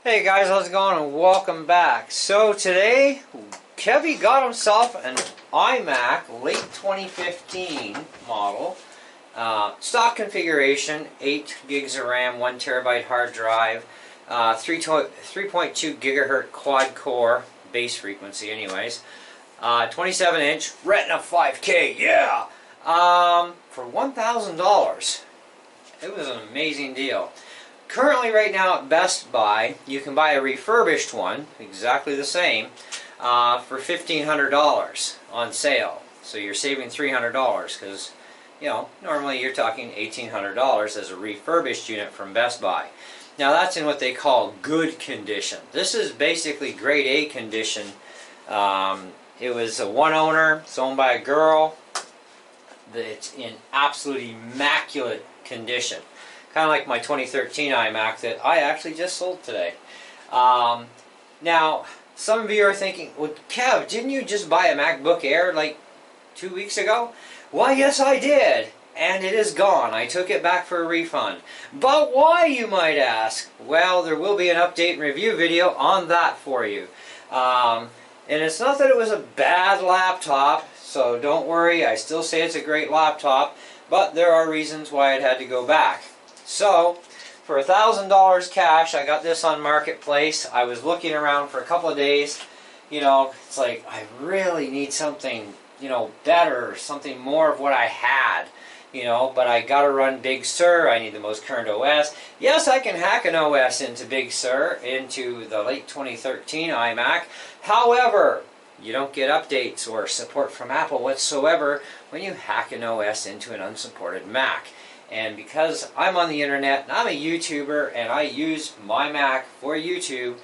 Hey guys, how's it going and welcome back. So today, Kevy got himself an iMac late 2015 model. Stock configuration, 8 gigs of RAM, 1 terabyte hard drive, 3.2 gigahertz quad core, base frequency anyways, 27 inch Retina 5K, yeah! For $1,000. It was an amazing deal. Currently right now at Best Buy, you can buy a refurbished one, exactly the same, for $1,500 on sale. So you're saving $300 because, you know, normally you're talking $1,800 as a refurbished unit from Best Buy. Now that's in what they call good condition. This is basically grade A condition. It was a one owner, it's owned by a girl. It's in absolutely immaculate condition. Kind of like my 2013 iMac that I actually just sold today. Now, some of you are thinking, well, Kev, didn't you just buy a MacBook Air like 2 weeks ago? Why, yes, I did. And it is gone. I took it back for a refund. But why, you might ask? Well, there will be an update and review video on that for you. And it's not that it was a bad laptop, so don't worry. I still say it's a great laptop, but there are reasons why it had to go back. So, for $1,000 cash, I got this on Marketplace. I was looking around for a couple of days. You know, it's like, I really need something, you know, better, something more of what I had. You know, but I gotta run Big Sur. I need the most current OS. Yes, I can hack an OS into Big Sur, into the late 2013 iMac. However, you don't get updates or support from Apple whatsoever when you hack an OS into an unsupported Mac. And because I'm on the internet and I'm a YouTuber and I use my Mac for YouTube,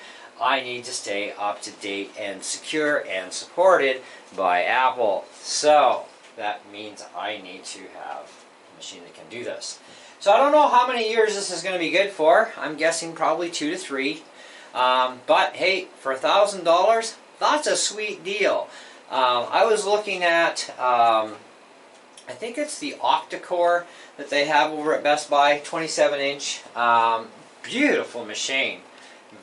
I need to stay up to date and secure and supported by Apple. So that means I need to have a machine that can do this. So I don't know how many years this is going to be good for. I'm guessing probably 2 to 3. But hey, for $1,000, that's a sweet deal. I was looking at, I think it's the octa-core that they have over at Best Buy, 27 inch, beautiful machine,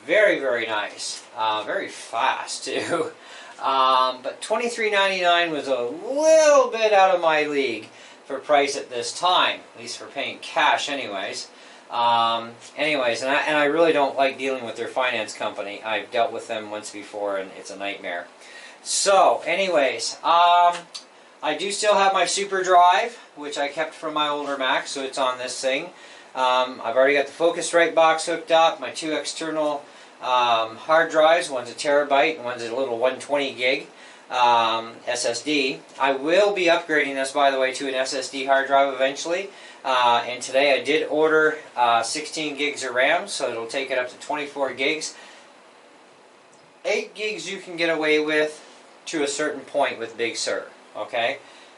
very, very nice, very fast too. But $23.99 was a little bit out of my league for price at this time, at least for paying cash anyways. And I really don't like dealing with their finance company. I've dealt with them once before and it's a nightmare. So anyways, I do still have my Super Drive, which I kept from my older Mac, so it's on this thing. I've already got the Focusrite box hooked up, my 2 external hard drives, one's a terabyte and one's a little 120 gig SSD. I will be upgrading this, by the way, to an SSD hard drive eventually. And today I did order 16 gigs of RAM, so it'll take it up to 24 gigs. 8 gigs you can get away with to a certain point with Big Sur. Okay,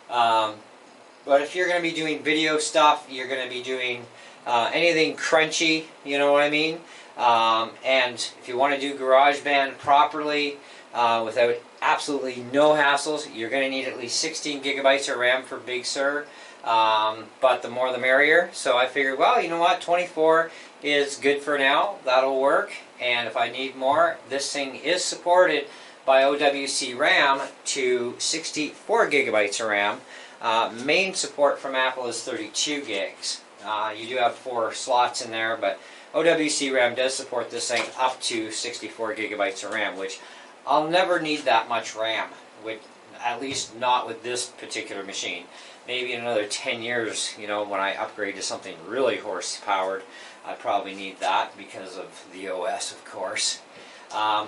but if you're going to be doing video stuff, you're going to be doing anything crunchy, you know what I mean? And if you want to do GarageBand properly, without absolutely no hassles, you're going to need at least 16 gigabytes of RAM for Big Sur, but the more the merrier. So I figured, well, you know what, 24 is good for now, that'll work, and if I need more, this thing is supported by OWC RAM to 64 gigabytes of RAM. Main support from Apple is 32 gigs. You do have 4 slots in there, but OWC RAM does support this thing up to 64 gigabytes of RAM, which I'll never need that much RAM, at least not with this particular machine. Maybe in another 10 years, you know, when I upgrade to something really horse-powered, I probably need that because of the OS, of course.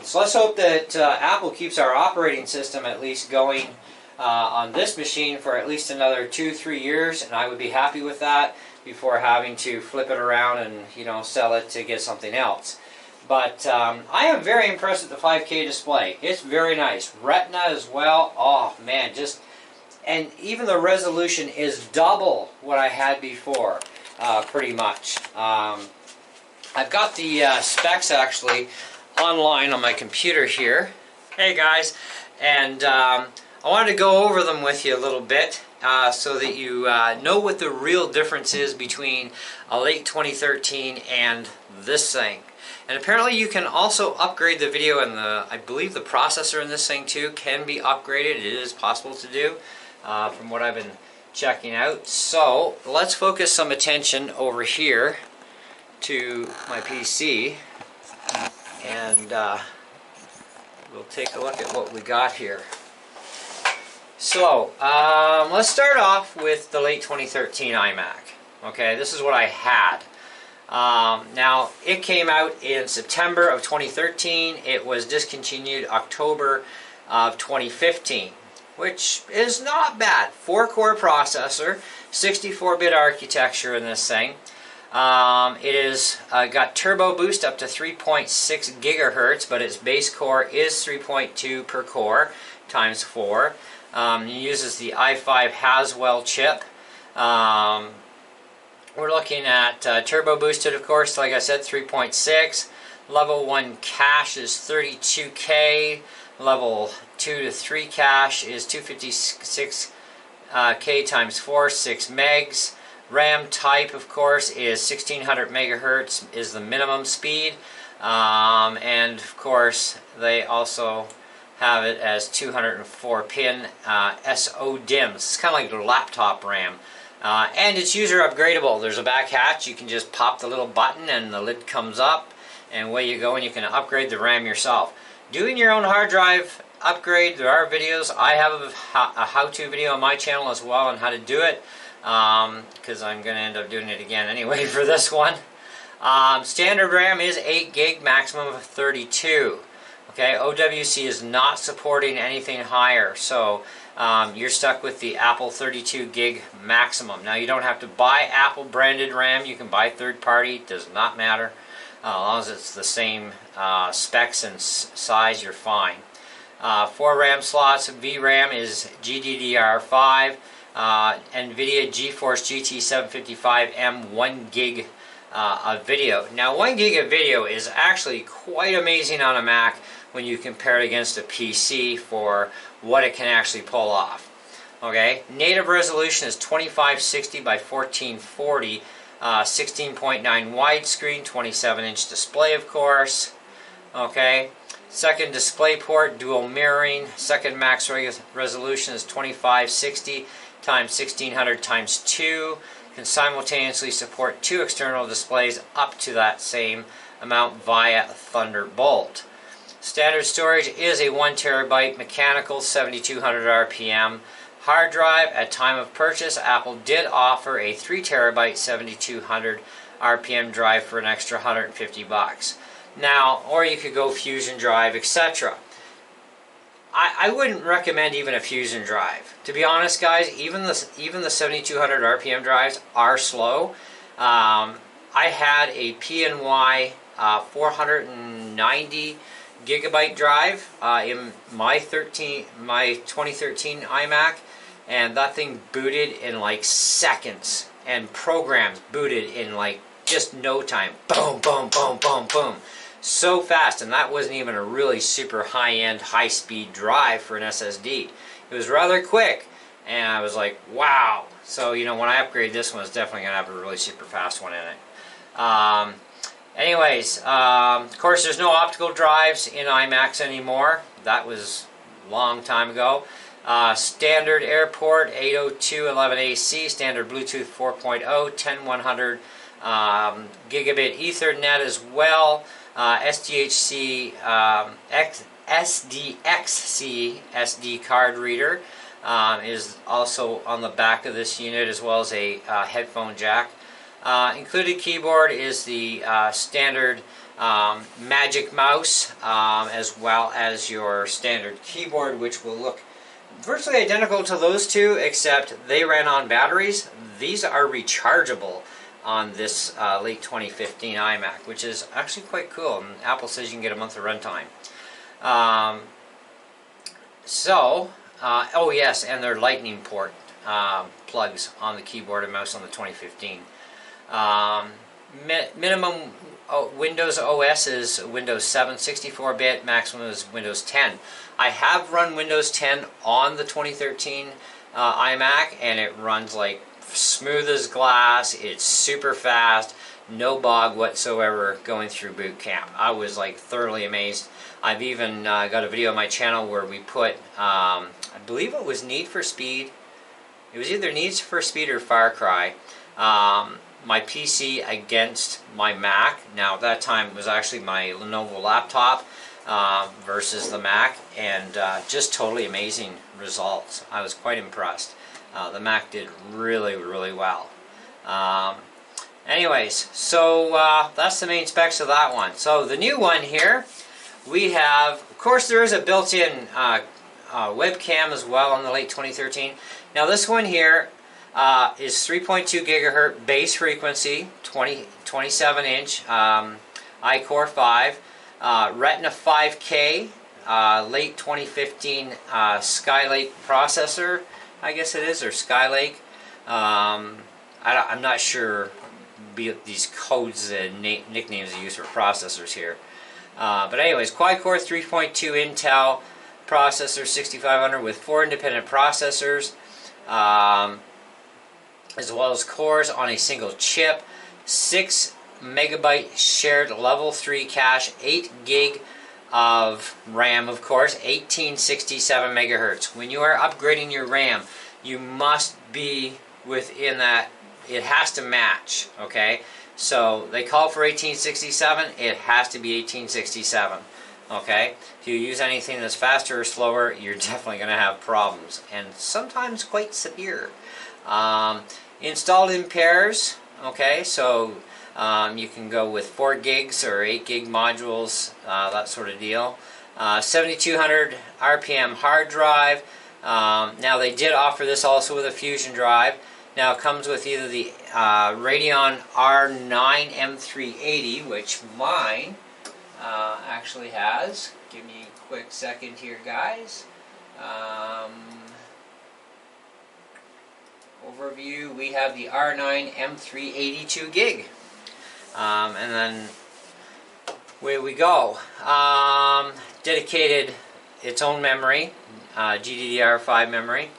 So let's hope that Apple keeps our operating system at least going on this machine for at least another 2-3 years, and I would be happy with that before having to flip it around and, you know, sell it to get something else. But I am very impressed with the 5K display. It's very nice. Retina as well. Oh man, and even the resolution is double what I had before, pretty much. I've got the specs actually online on my computer here. Hey guys, and I wanted to go over them with you a little bit so that you know what the real difference is between a late 2013 and this thing. And apparently you can also upgrade the video, and I believe the processor in this thing too can be upgraded. It is possible to do from what I've been checking out. So let's focus some attention over here to my PC, and we'll take a look at what we got here. So let's start off with the late 2013 iMac. Okay, this is what I had. Now, it came out in September of 2013. It was discontinued October of 2015, which is not bad. 4-core processor, 64-bit architecture in this thing. It is got turbo boost up to 3.6 gigahertz, but its base core is 3.2 per core times 4. It uses the i5 Haswell chip. We're looking at turbo boosted, of course, like I said, 3.6. Level 1 cache is 32K. Level 2 to 3 cache is 256K times 4, 6 megs. RAM type, of course, is 1600 megahertz is the minimum speed. And, of course, they also have it as 204-pin SODIMMs. It's kind of like their laptop RAM. And it's user upgradable. There's a back hatch. You can just pop the little button and the lid comes up, and away you go, and you can upgrade the RAM yourself. Doing your own hard drive upgrade, there are videos. I have a how-to video on my channel as well on how to do it, because I'm going to end up doing it again anyway for this one. Standard RAM is 8 gig, maximum of 32. Okay, OWC is not supporting anything higher, so you're stuck with the Apple 32 gig maximum. Now, you don't have to buy Apple branded RAM. You can buy third party. Does not matter. As long as it's the same specs and size, you're fine. 4 RAM slots. VRAM is GDDR5. NVIDIA GeForce GT 755M 1 gig of video. Now, 1 gig of video is actually quite amazing on a Mac when you compare it against a PC for what it can actually pull off. Okay, native resolution is 2560 by 1440, 16.9 widescreen, 27-inch display, of course. Okay, second display port, dual mirroring. Second max resolution is 2560 times 1600 times 2. Can simultaneously support 2 external displays up to that same amount via Thunderbolt. Standard storage is a 1 terabyte mechanical 7200 RPM hard drive. At time of purchase, Apple did offer a 3 terabyte 7200 RPM drive for an extra $150. Now, or you could go Fusion drive, etc. I wouldn't recommend even a Fusion drive. To be honest, guys, even the 7200 RPM drives are slow. I had a PNY 490 gigabyte drive in my 2013 iMac, and that thing booted in like seconds, and programs booted in like just no time. Boom, boom, boom, boom, boom. So fast, and that wasn't even a really super high-end, high-speed drive for an SSD. It was rather quick, and I was like, wow. So, you know, when I upgrade this one, it's definitely going to have a really super fast one in it. Anyways, of course, there's no optical drives in iMacs anymore. That was a long time ago. Standard airport 802.11ac, standard Bluetooth 4.0, 10100 gigabit Ethernet as well. SDHC, SDXC SD card reader is also on the back of this unit, as well as a headphone jack. Included keyboard is the standard Magic Mouse, as well as your standard keyboard, which will look virtually identical to those two, except they ran on batteries. These are rechargeable on this late 2015 iMac, which is actually quite cool. And Apple says you can get a month of runtime. Oh yes, and their Lightning port plugs on the keyboard and mouse on the 2015. Minimum Windows OS is Windows 7 64-bit, maximum is Windows 10. I have run Windows 10 on the 2013 iMac, and it runs like smooth as glass. It's super fast. no bog whatsoever going through boot camp. I was like thoroughly amazed. I've even got a video on my channel where we put, I believe it was Need for Speed. It was either Need for Speed or Far Cry. My PC against my Mac. Now at that time it was actually my Lenovo laptop versus the Mac, and just totally amazing results. I was quite impressed. The Mac did really, really well. Anyways, so that's the main specs of that one. So the new one here, we have, of course there is a built-in webcam as well on the late 2013. Now this one here is 3.2 gigahertz base frequency, 27 inch iCore 5, Retina 5K, late 2015 Skylake processor, I guess it is, or Skylake. I'm not sure these codes and nicknames they use for processors here. But anyways, quad-core 3.2 Intel processor 6500 with 4 independent processors, as well as cores on a single chip, 6 megabyte shared level 3 cache, 8 gig of RAM, of course, 1867 megahertz. When you are upgrading your RAM, you must be within that. It has to match, okay? So they call for 1867, it has to be 1867, okay? If you use anything that's faster or slower, you're definitely going to have problems, and sometimes quite severe. Installed in pairs, okay, so you can go with 4 gigs or 8 gig modules, that sort of deal. 7200 RPM hard drive. Now they did offer this also with a Fusion drive. Now it comes with either the Radeon R9 M380, which mine actually has. Give me a quick second here, guys. Overview, we have the R9 M380 2 gig. And then away we go. Dedicated its own memory, GDDR5 memory.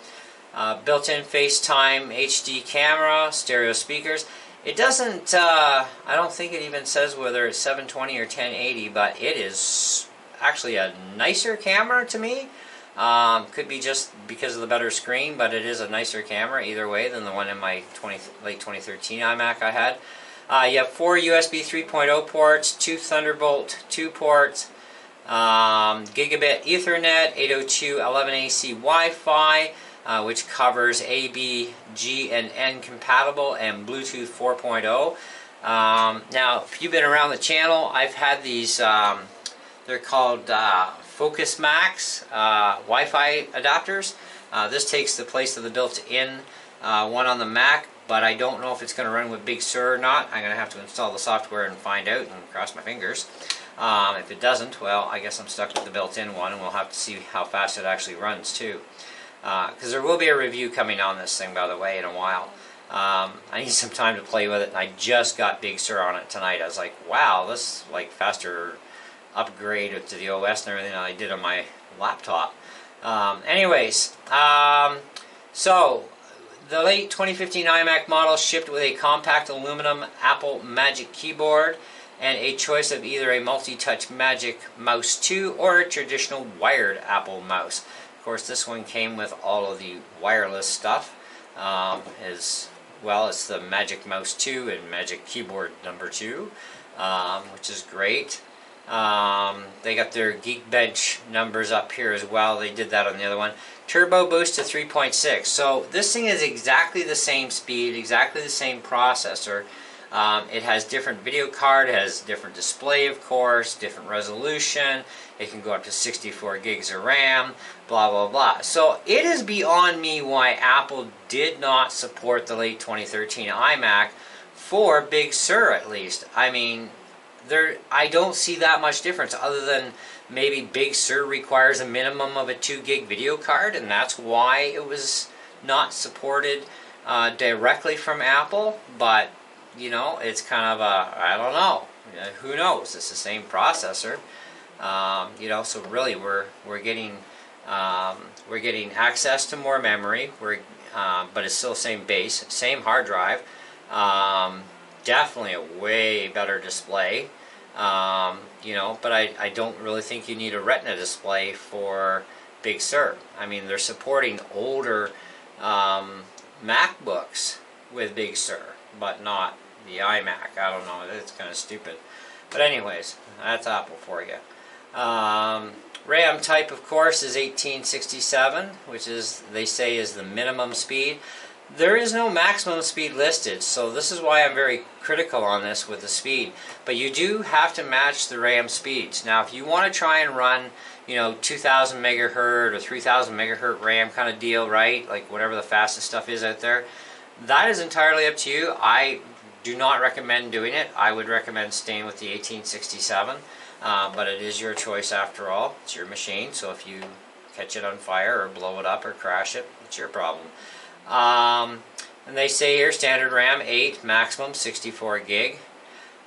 Built-in FaceTime HD camera, stereo speakers. It doesn't, I don't think it even says whether it's 720 or 1080, but it is actually a nicer camera to me. Could be just because of the better screen, but it is a nicer camera either way than the one in my late 2013 iMac I had. You have 4 USB 3.0 ports, 2 Thunderbolt 2 ports, gigabit Ethernet, 802.11ac Wi-Fi, which covers A, B, G, and N compatible, and Bluetooth 4.0. Now, if you've been around the channel, I've had these, they're called Focus Max Wi-Fi adapters. This takes the place of the built-in one on the Mac, but I don't know if it's going to run with Big Sur or not. I'm going to have to install the software and find out, and cross my fingers. If it doesn't, well, I guess I'm stuck with the built-in one, and we'll have to see how fast it actually runs too. Because there will be a review coming on this thing, by the way, in a while. I need some time to play with it, and I just got Big Sur on it tonight. I was like, wow, this is like faster upgrade to the OS and everything than I did on my laptop. Anyways, so the late 2015 iMac model shipped with a compact aluminum Apple Magic Keyboard and a choice of either a multi-touch Magic Mouse 2 or a traditional wired Apple mouse. Of course, this one came with all of the wireless stuff, as well as the Magic Mouse 2 and Magic Keyboard number 2, which is great. They got their Geekbench numbers up here as well. They did that on the other one. Turbo boost to 3.6. So this thing is exactly the same speed, exactly the same processor. It has different video card, it has different display, of course, different resolution. It can go up to 64 gigs of RAM, blah, blah, blah. So it is beyond me why Apple did not support the late 2013 iMac for Big Sur, at least. I mean, I don't see that much difference other than maybe Big Sur requires a minimum of a 2 gig video card, and that's why it was not supported directly from Apple. But you know, it's kind of a, I don't know, who knows? It's the same processor, you know. So really, we're getting access to more memory. But it's still the same base, same hard drive. definitely a way better display. You know, but I don't really think you need a Retina display for Big Sur. I mean, they're supporting older MacBooks with Big Sur, but not the iMac. I don't know, it's kind of stupid. But anyways, that's Apple for you. RAM type, of course, is 1867, which is, they say, is the minimum speed. There is no maximum speed listed, so this is why I'm very critical on this with the speed. But you do have to match the RAM speeds. Now, if you want to try and run, you know, 2000 megahertz or 3000 megahertz RAM kind of deal, right? Like whatever the fastest stuff is out there, that is entirely up to you. I do not recommend doing it. I would recommend staying with the 1867, but it is your choice after all. It's your machine, so if you catch it on fire or blow it up or crash it, it's your problem. And they say here standard RAM 8, maximum 64 gig.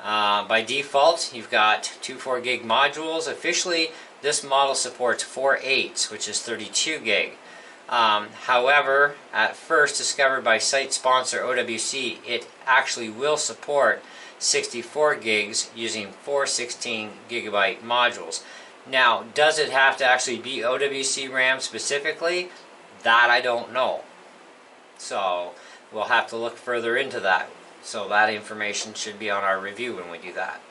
By default, you've got two 4 gig modules. Officially, this model supports 4 8s, which is 32 gig. However, at first discovered by site sponsor OWC, it actually will support 64 gigs using 4 16 gigabyte modules. Now, does it have to actually be OWC RAM specifically? That I don't know. So we'll have to look further into that. So that information should be on our review when we do that.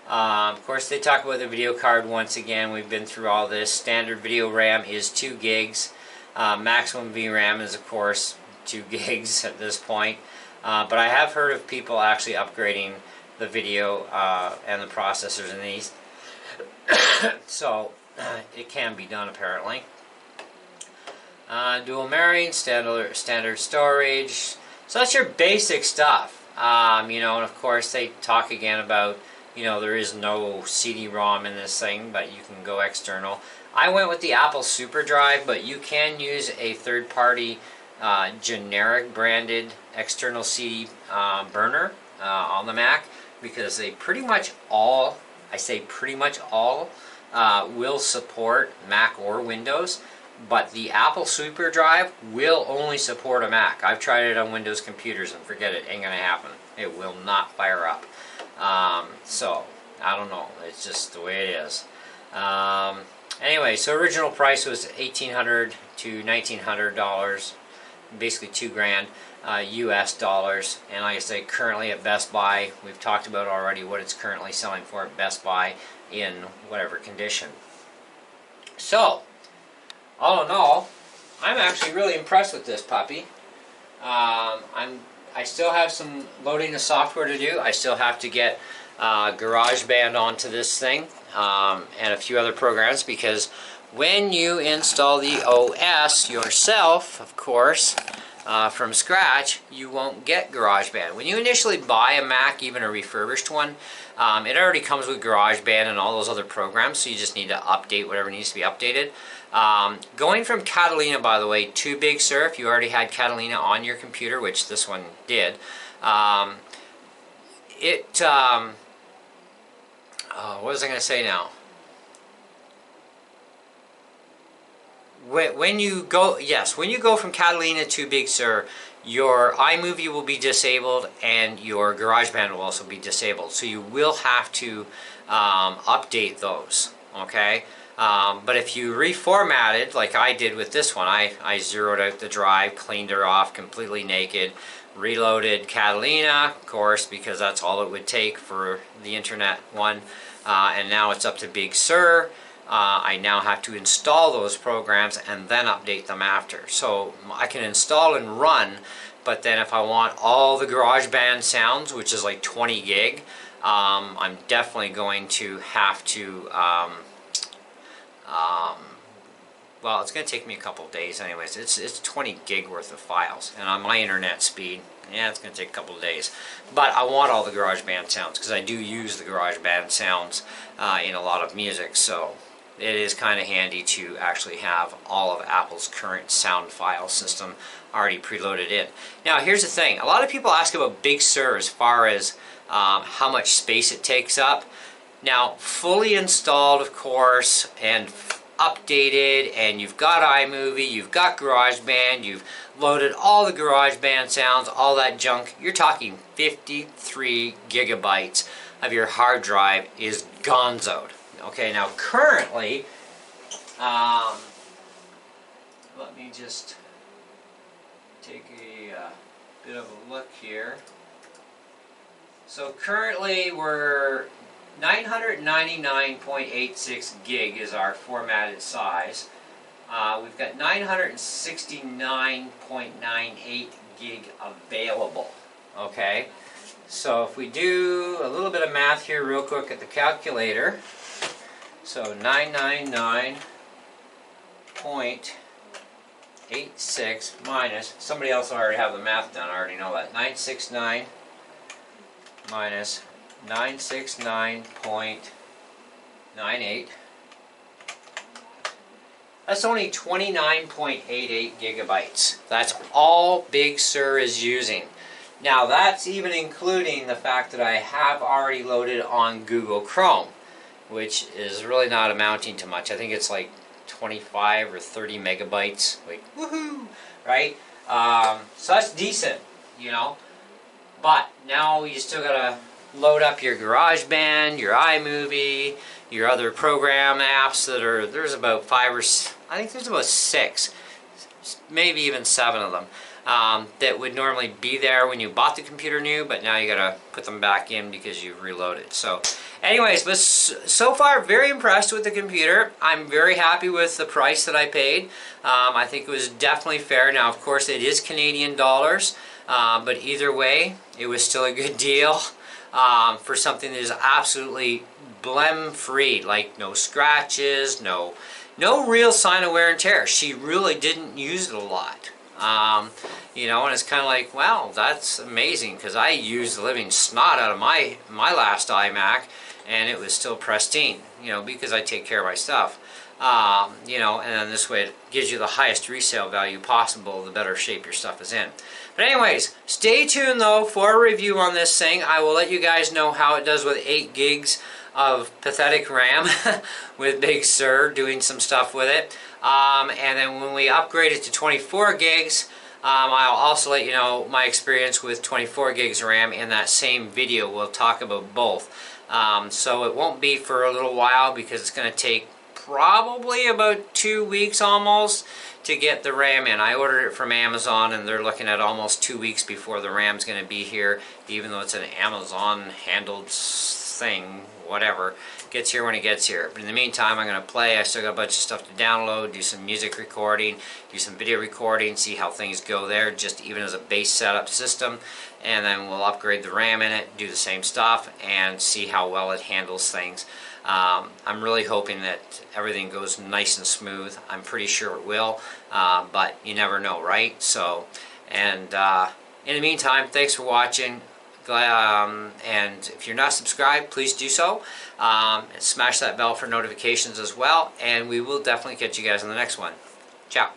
Of course, they talk about the video card once again. We've been through all this. Standard video RAM is 2 gigs. Maximum VRAM is, of course, 2 gigs at this point. But I have heard of people actually upgrading the video and the processors in these. So it can be done apparently. Dual marrying, standard storage. So that's your basic stuff. You know, and of course they talk again about, you know, there is no CD-ROM in this thing, but you can go external. I went with the Apple SuperDrive, but you can use a third-party generic branded external CD burner on the Mac, because they pretty much all, I say pretty much all, will support Mac or Windows. But the Apple SuperDrive will only support a Mac. I've tried it on Windows computers and forget it, ain't gonna happen. It will not fire up. So, I don't know, it's just the way it is. Anyway, so original price was $1,800 to $1,900, basically $2,000 US dollars. And like I say, currently at Best Buy, we've talked about already what it's currently selling for at Best Buy in whatever condition. So, all in all, I'm actually really impressed with this puppy. I still have some loading of software to do. I still have to get GarageBand onto this thing and a few other programs, because when you install the OS yourself, of course, from scratch, you won't get GarageBand. When you initially buy a Mac, even a refurbished one, it already comes with GarageBand and all those other programs, so you just need to update whatever needs to be updated. Going from Catalina, by the way, to Big Sur, if you already had Catalina on your computer, which this one did, what was I going to say now? When you go from Catalina to Big Sur, your iMovie will be disabled and your GarageBand will also be disabled. So you will have to update those, okay? But if you reformatted, like I did with this one, I zeroed out the drive, cleaned her off completely naked, reloaded Catalina, of course, because that's all it would take for the internet one, and now it's up to Big Sur. I now have to install those programs and then update them after. So I can install and run, but then if I want all the GarageBand sounds, which is like 20 gig, I'm definitely going to have to well, it's going to take me a couple of days anyways. It's 20 gig worth of files, and on my internet speed, yeah, it's going to take a couple of days. But I want all the GarageBand sounds, because I do use the GarageBand sounds in a lot of music, so it is kind of handy to actually have all of Apple's current sound file system already preloaded in. Now, here's the thing. A lot of people ask about Big Sur as far as how much space it takes up. Now, fully installed, of course, and updated and you've got iMovie, you've got GarageBand, you've loaded all the GarageBand sounds, all that junk, you're talking 53 gigabytes of your hard drive is gonzoed. Okay, now currently, let me just take a bit of a look here. So currently we're 999.86 gig is our formatted size. We've got 969.98 gig available. Okay, so if we do a little bit of math here real quick at the calculator, so 999.86 minus, somebody else already have the math done, I already know that, 969 minus 969.98. That's only 29.88 gigabytes. That's all Big Sur is using. Now that's even including the fact that I have already loaded on Google Chrome, which is really not amounting to much. I think it's like 25 or 30 megabytes. Like, woohoo, right? So that's decent, you know. But now you still gotta load up your GarageBand, your iMovie, your other program apps that are, there's about 5 or, I think there's about 6, maybe even 7 of them, that would normally be there when you bought the computer new, but now you gotta put them back in because you've reloaded. So anyways, but so far very impressed with the computer. I'm very happy with the price that I paid. I think it was definitely fair. Now of course it is Canadian dollars, but either way it was still a good deal for something that is absolutely blem free, like no scratches, no real sign of wear and tear. She really didn't use it a lot. You know, and it's kind of like, wow, that's amazing, because I used the living snot out of my last iMac, and it was still pristine, you know, because I take care of my stuff. You know, and then this way it gives you the highest resale value possible, the better shape your stuff is in. But anyways, stay tuned though for a review on this thing. I will let you guys know how it does with 8 gigs of pathetic RAM with Big Sur, doing some stuff with it. And then when we upgrade it to 24 gigs, I'll also let you know my experience with 24 gigs RAM in that same video. We'll talk about both. So it won't be for a little while because it's going to take probably about 2 weeks almost to get the RAM in. I ordered it from Amazon and they're looking at almost 2 weeks before the RAM's going to be here, even though it's an Amazon handled thing, whatever. Gets here when it gets here. But in the meantime, I'm going to play. I still got a bunch of stuff to download, do some music recording, do some video recording, see how things go there, just even as a base setup system. And then we'll upgrade the RAM in it, do the same stuff, and see how well it handles things. I'm really hoping that everything goes nice and smooth. I'm pretty sure it will, but you never know, right? So, and in the meantime, thanks for watching. And if you're not subscribed, please do so. And smash that bell for notifications as well. And we will definitely catch you guys on the next one. Ciao.